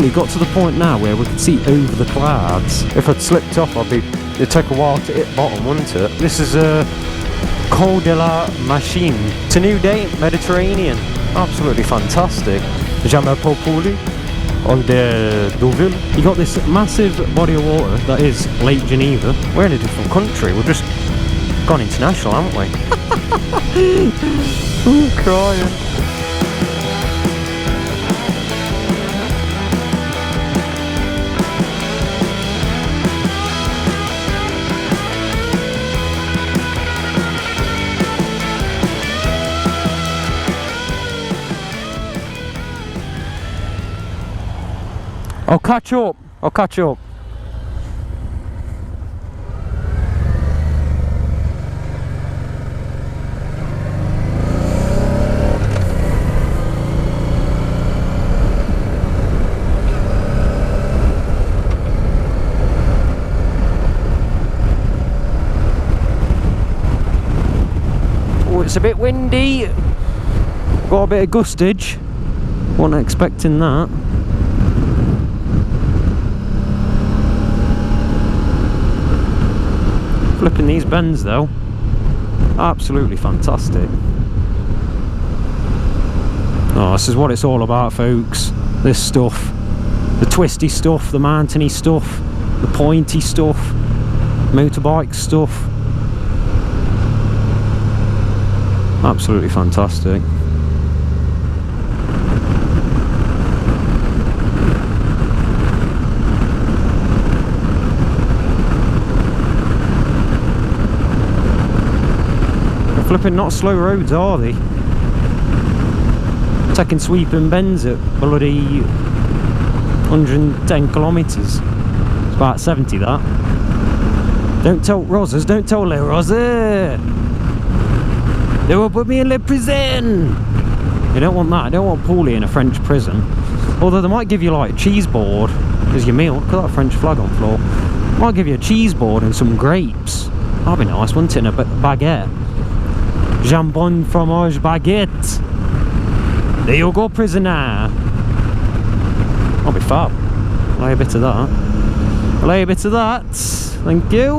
literally got to the point now where we can see over the clouds. If I'd slipped off, it'd take a while to hit bottom, wouldn't it? This is a Col de la Machine. It's a new day, Mediterranean. Absolutely fantastic. Jamais pour Pooley on the Deauville. You got this massive body of water that is Lake Geneva. We're in a different country. We've just gone international, haven't we? I'm crying. I'll catch up. I'll catch up. Oh, it's a bit windy. Got a bit of gustage. Wasn't expecting that. Flipping these bends though, absolutely fantastic. Oh, this is what it's all about, folks. This stuff, the twisty stuff, the mountainy stuff, the pointy stuff, motorbike stuff. Absolutely fantastic. Flipping not slow roads, are they? Taking sweeping bends at bloody 110 kilometres. It's about 70 that. Don't tell Rosas, don't tell Les Rosas. They will put me in the prison. You don't want that. I don't want Pooley in a French prison. Although they might give you like a cheese board as your meal. Look at that French flag on the floor. Might give you a cheese board and some grapes. That'd be nice, wouldn't it? In a baguette. Jambon, fromage, baguette. There you go, prisoner. I'll be fab. Lay a bit of that. Lay a bit of that. Thank you.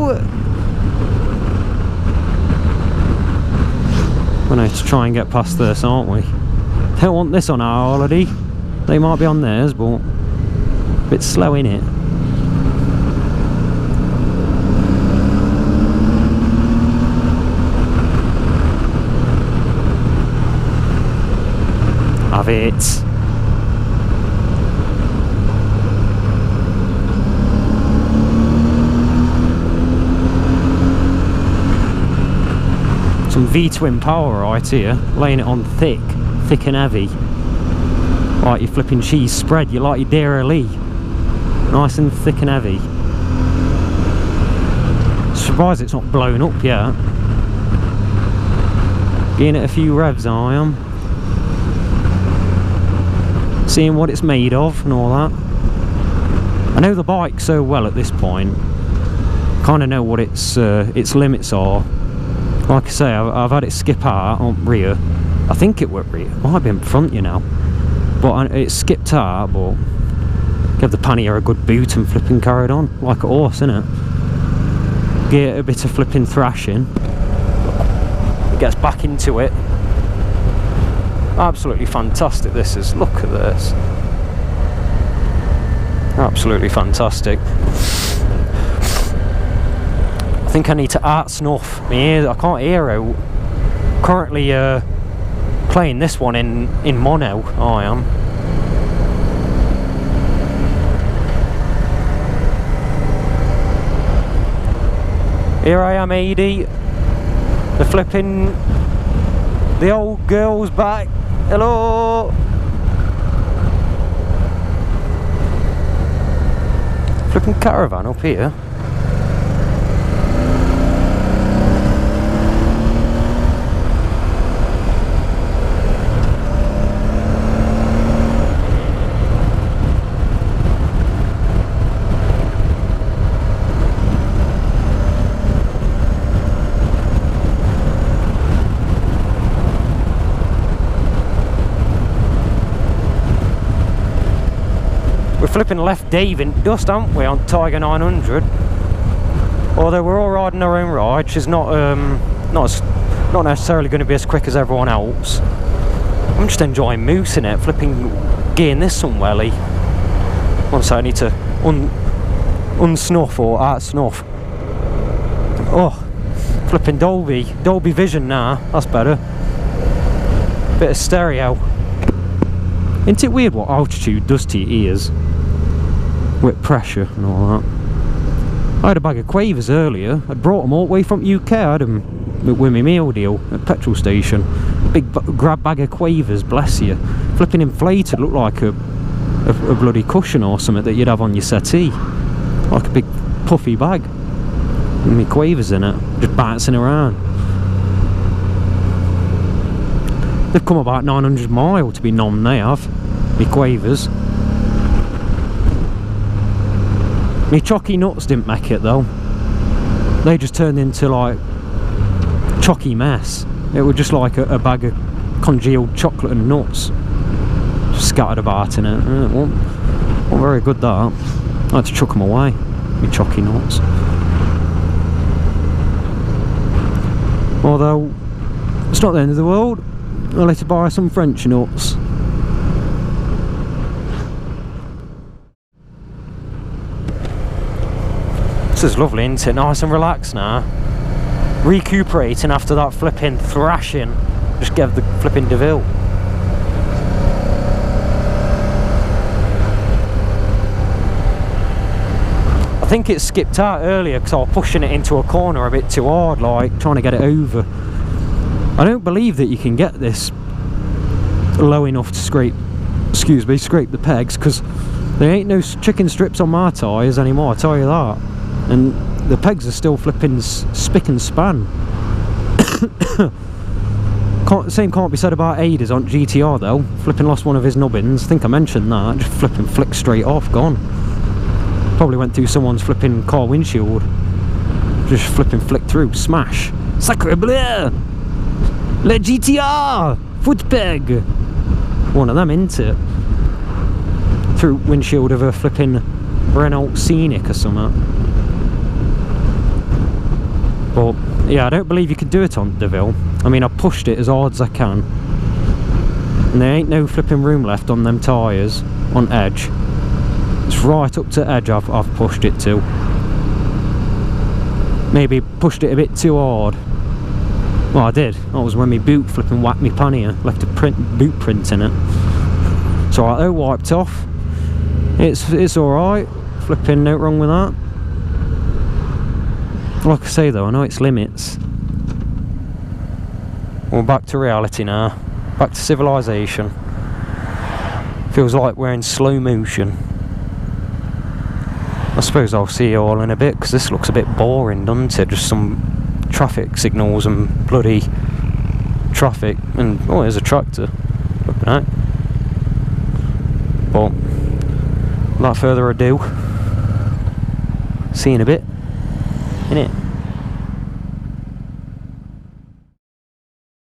We're going to try and get past this, aren't we? Don't want this on our holiday. They might be on theirs, but a bit slow in it. Have it. Some V-twin power right here, laying it on thick and heavy. Like your flipping cheese spread, you like your Dairy Lee. Nice and thick and heavy. Surprised it's not blown up yet. Getting it a few revs, I am. Seeing what it's made of and all that. I know the bike so well at this point. Kind of know what its limits are. Like I say, I've had it skip out on rear. I think it went rear. Might be in front, you know. But it skipped out. But give the pannier a good boot and flipping carried on like a horse, innit? Get a bit of flipping thrashing. It gets back into it. Absolutely fantastic this is. Look at this. Absolutely fantastic. I think I need to art snuff my ears. I can't hear out. Currently playing this one in mono. I am. Here I am, 80. The flipping, the old girl's back. Hello. Flipping caravan up here. flipping left Dave in dust, haven't we, on Tiger 900? Although we're all riding our own ride, she's not necessarily going to be as quick as everyone else. I'm just enjoying moosing it, flipping gearing this some welly. One second, I need to unsnuff or out-snuff. Oh, flipping Dolby Vision now, that's better. Bit of stereo. Isn't it weird what altitude does to your ears? With pressure and all that. I had a bag of quavers earlier. I'd brought them all the way from UK. I had them with my meal deal at petrol station. Big grab bag of quavers, bless you. Flipping inflated, looked like a bloody cushion or something that you'd have on your settee. Like a big puffy bag. With me quavers in it, just bouncing around. They've come about 900 miles to be nom, they have. Me quavers. Me chocky nuts didn't make it though. They just turned into like chocky mess. It was just like a bag of congealed chocolate and nuts just scattered about in it. It wasn't very good, that. I had to chuck them away, me chocky nuts. Although it's not the end of the world. I'll let you buy some French nuts. This is lovely, isn't it? Nice and relaxed now. Recuperating after that flipping thrashing. Just gave the flipping Deauville. I think it skipped out earlier because I was pushing it into a corner a bit too hard, like trying to get it over. I don't believe that you can get this low enough to scrape the pegs, because there ain't no chicken strips on my tyres anymore, I tell you that. And the pegs are still flipping spick and span. Same can't be said about Ada's on GTR though. Flipping lost one of his nubbins, I think I mentioned that, just flipping flicked straight off, gone. Probably went through someone's flipping car windshield. Just flipping flicked through, smash. Sacre bleu! Le GTR! Foot peg! One of them, ain't it? Through windshield of a flipping Renault Scenic or something. But yeah, I don't believe you could do it on Deauville. I mean, I pushed it as hard as I can. And there ain't no flipping room left on them tyres, on edge. It's right up to edge I've pushed it to. Maybe pushed it a bit too hard. Well, I did. That was when my boot flipping whacked me pannier. Left a boot print in it. It's alright though, wiped off. It's alright. Flipping no wrong with that. Like I say though, I know its limits. We're back to reality now. Back to civilization. Feels like we're in slow motion. I suppose I'll see you all in a bit, because this looks a bit boring, doesn't it? Just some traffic signals and bloody traffic, and oh, there's a tractor. Looking at. But without further ado, see you in a bit, innit?